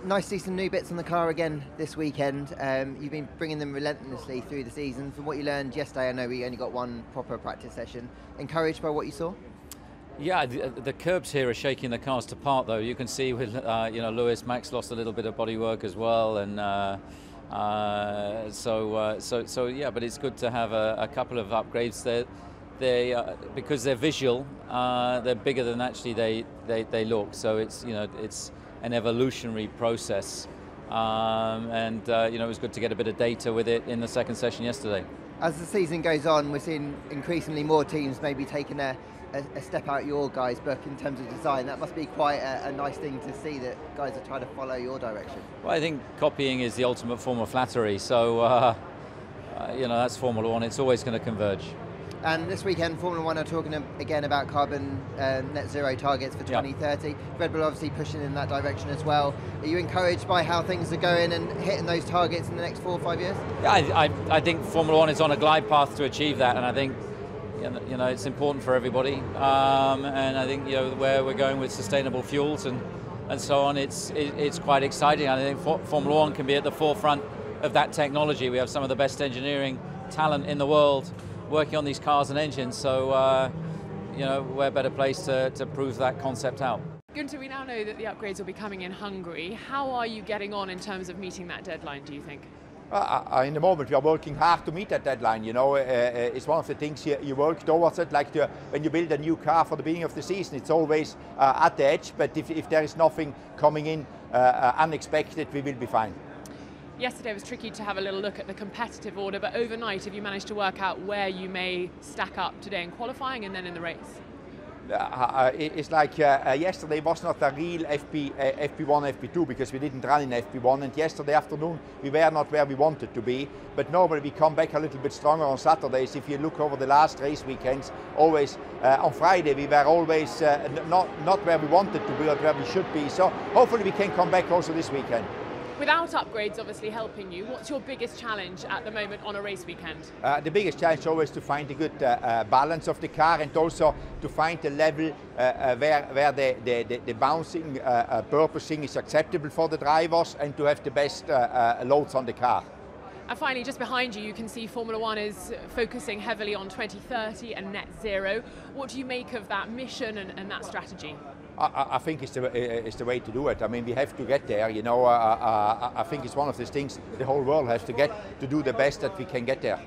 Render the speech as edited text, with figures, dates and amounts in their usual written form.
Nice to see some new bits on the car again this weekend. You've been bringing them relentlessly through the season. From what you learned yesterday, I know we only got one proper practice session. Encouraged by what you saw? Yeah, the curbs here are shaking the cars to part, though. You can see with Lewis, Max lost a little bit of bodywork as well, and so yeah. But it's good to have a couple of upgrades there. Because they're visual, they're bigger than actually they look. So it's it's an evolutionary process, and it was good to get a bit of data with it in the second session yesterday. As the season goes on, we're seeing increasingly more teams maybe taking a step out your guys' book in terms of design. That must be quite a nice thing to see, that guys are trying to follow your direction. Well, I think copying is the ultimate form of flattery. So that's Formula One. It's always going to converge. And this weekend, Formula One are talking again about carbon net zero targets for 2030. Red Bull obviously pushing in that direction as well. Are you encouraged by how things are going and hitting those targets in the next 4 or 5 years? Yeah, I think Formula One is on a glide path to achieve that, and I think it's important for everybody. And I think where we're going with sustainable fuels and so on, it's quite exciting. I think Formula One can be at the forefront of that technology. We have some of the best engineering talent in the world working on these cars and engines, so we're better placed to prove that concept out. Gunther, we now know that the upgrades will be coming in Hungary. How are you getting on in terms of meeting that deadline, do you think? In the moment we are working hard to meet that deadline. It's one of the things you work towards it, like when you build a new car for the beginning of the season, it's always at the edge, but if there is nothing coming in unexpected, we will be fine. Yesterday was tricky to have a little look at the competitive order, but overnight have you managed to work out where you may stack up today in qualifying and then in the race? It's like yesterday was not a real FP1, FP2 because we didn't run in FP1, and yesterday afternoon we were not where we wanted to be, but normally we come back a little bit stronger on Saturdays. If you look over the last race weekends, always on Friday we were always not where we wanted to be or where we should be, so hopefully we can come back also this weekend. Without upgrades obviously helping you, what's your biggest challenge at the moment on a race weekend? The biggest challenge is always to find a good balance of the car, and also to find a level where the bouncing, purposing is acceptable for the drivers, and to have the best loads on the car. And finally, just behind you, you can see Formula One is focusing heavily on 2030 and net zero. What do you make of that mission and that strategy? I think it's the way to do it. I mean, we have to get there. I think it's one of those things the whole world has to get to do the best that we can get there.